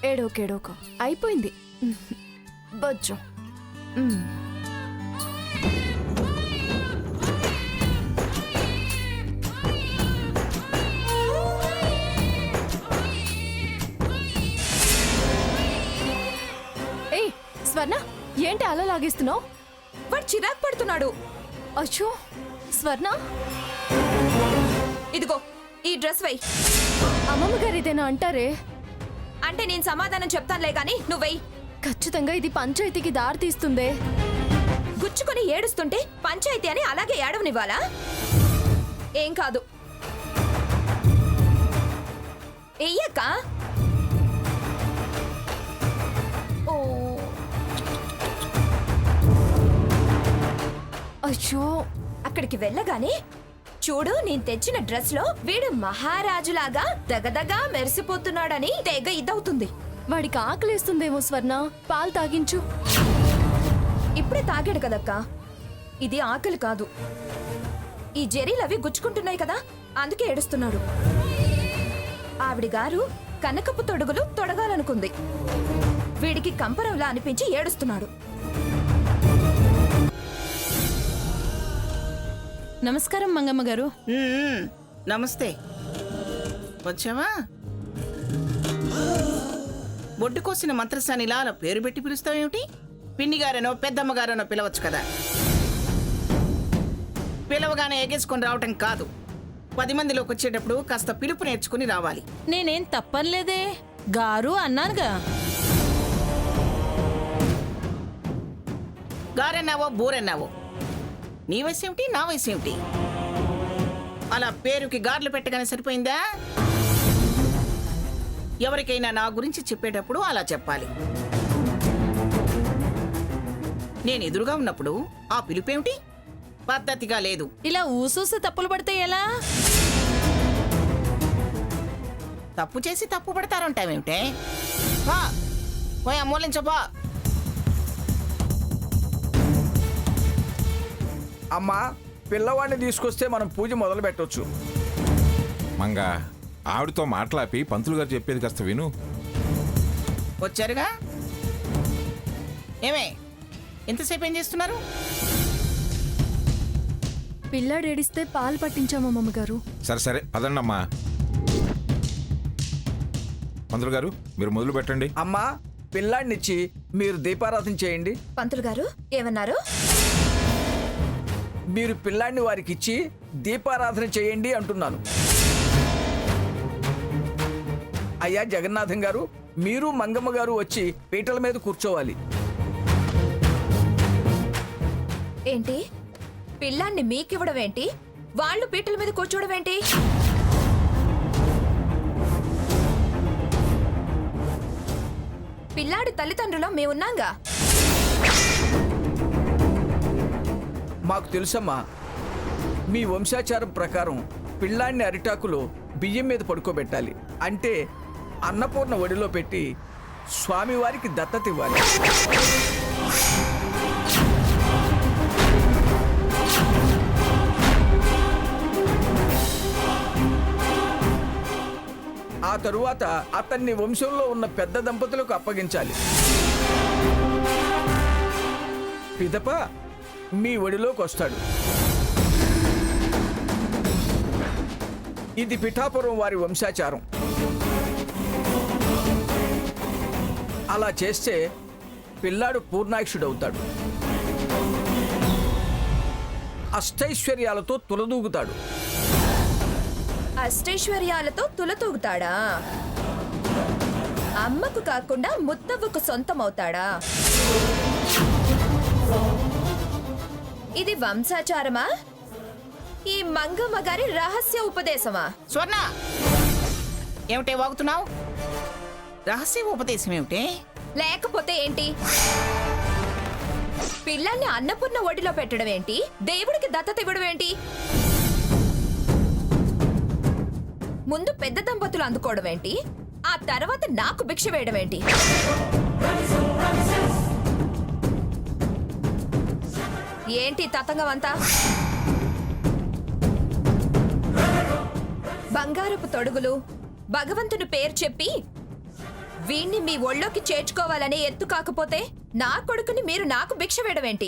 ఏడోకేడోకో అయిపోయింది బొజ్జు. ఏయ్ స్వర్ణ, ఏంటి అలా లాగేస్తున్నావు? వాడు చిరాకు పడుతున్నాడు. అచ్చో స్వర్ణ, ఇదిగో ఈ డ్రెస్ వై. అమ్మమ్మ గారు ఇదేనా అంటారే? అంటే నేను సమాధానం చెప్తానులే గాని నువ్వెయ్. ఖచ్చితంగా ఇది పంచాయతీకి దారి తీస్తుందే. గుచ్చుకొని ఏడుస్తుంటే పంచాయతీ అని అలాగే ఏడవనివ్వాలా? ఏం కాదు ఎయ్యక్క. ఓ అయ్యో, అక్కడికి వెళ్ళగానే చూడు, నేను తెచ్చిన డ్రెస్ లో వీడు మహారాజులాగా దగదగా మెరిసిపోతున్నాడని తెగ ఇదవుతుంది. వాడికి ఆకలేస్తుందేమో స్వర్ణ, పాలు తాగించు. ఇప్పుడే తాగాడు కదక్క. ఇది ఆకలి కాదు, ఈ జెరీలవి గుచ్చుకుంటున్నాయి కదా, అందుకే ఏడుస్తున్నాడు. ఆవిడి గారు కనకపు తొడుగులు తొడగాలనుకుంది, వీడికి కంపరంలా అనిపించి ఏడుస్తున్నాడు. నమస్కారం మంగమ్మ గారు. నమస్తే. వచ్చావా? బొడ్డు కోసిన మంత్రసానిలా అలా పేరు పెట్టి పిలుస్తావేమిటి? పిన్నిగారనో పెద్దమ్మగారనో పిలవచ్చు కదా. పిలవగానే ఎగేసుకొని రావటం కాదు. 10 మందిలోకి వచ్చేటప్పుడు కాస్త పిలుపు నేర్చుకుని రావాలి. నేనేం తప్పనిలేదే గారు అన్నానుగా. గారన్నావో బూరన్నావో, నీ వయసు ఏమిటి, నా వయసు ఏమిటి? అలా పేరుకి గార్లు పెట్టగానే సరిపోయిందా? ఎవరికైనా నా గురించి చెప్పేటప్పుడు అలా చెప్పాలి. నేను ఎదురుగా ఉన్నప్పుడు ఆ పిలుపేమిటి? పద్ధతిగా లేదు. ఇలా ఊసూసి తప్పులు పడితే ఎలా? తప్పు చేసి తప్పు పడతారంటావేమిటే? పోయి అమ్మోలించబా. అమ్మా, పిల్లవాడిని తీసుకొస్తే మనం పూజ మొదలు పెట్టవచ్చు. మంగా, ఆవిడతో మాట్లాపి పంతులు గారు చెప్పేది కాస్త విను. వచ్చారుగా, ఏమే ఎంతసేపు ఏం చేస్తున్నారు? పిల్లాడు ఏడిస్తే పాలు పట్టించాము అమ్మమ్మ గారు. సరే సరే పదండమ్మా. పంతులు గారు మీరు మొదలు పెట్టండి. అమ్మా, పిల్లాడినిచ్చి మీరు దీపారాధన చేయండి. పంతులు గారు ఏమన్నారు? మీరు పిల్లాడిని వారికి ఇచ్చి దీపారాధన చేయండి అంటున్నాను. అయ్యా జగన్నాథం గారు, మీరు మంగమ్మ గారు వచ్చి పీటల మీద కూర్చోవాలి. ఏంటి, పిల్లాన్ని మీకివ్వడం ఏంటి? వాళ్ళు పీటల మీద కూర్చోవడం ఏంటి? పిల్లాడి తల్లిదండ్రులం మేమున్నాంగా. మాకు తెలుసమ్మా, మీ వంశాచారం ప్రకారం పిల్లాడిని అరిటాకులో బియ్యం మీద పడుకోబెట్టాలి. అంటే అన్నపూర్ణ ఒడిలో పెట్టి స్వామివారికి దత్తత ఇవ్వాలి. ఆ తరువాత అతన్ని వంశంలో ఉన్న పెద్ద దంపతులకు అప్పగించాలి. పిదప మీ ఒడిలోకి వస్తాడు. ఇది పిఠాపురం వారి వంశాచారం. అలా చేస్తే పిల్లాడు పూర్ణాయుషుడవుతాడు, అష్టైశ్వర్యాలతో తులదూగుతాడు. అష్టైశ్వర్యాలతో తులతూగుతాడా? అమ్మకు కాకుండా ముత్తవ్వకు సొంతమవుతాడా? ఇది వంశాచారమా? ఈ మంగమ్మ గారి రహస్య ఉపదేశమా? స్వర్ణ, ఏమిటే వాగుతున్నావు? రహస్య ఉపదేశం ఏమిటే? లేకపోతే ఏంటి? పిల్లల్ని అన్నపూర్ణ ఒడిలో పెట్టడం ఏంటి? దేవుడికి దత్తత ఇవ్వడం ఏంటి? ముందు పెద్ద దంపతులు అందుకోవడం ఏంటి? ఆ తర్వాత నాకు భిక్ష వేయడం ఏంటి? ఏంటి తతంగం అంతా? బంగారపు తొడుగులు, భగవంతుని పేరు చెప్పి వీణ్ణి మీ ఒళ్ళోకి చేర్చుకోవాలనే ఎత్తు కాకపోతే నా కొడుకుని మీరు నాకు భిక్ష వేయడమేంటి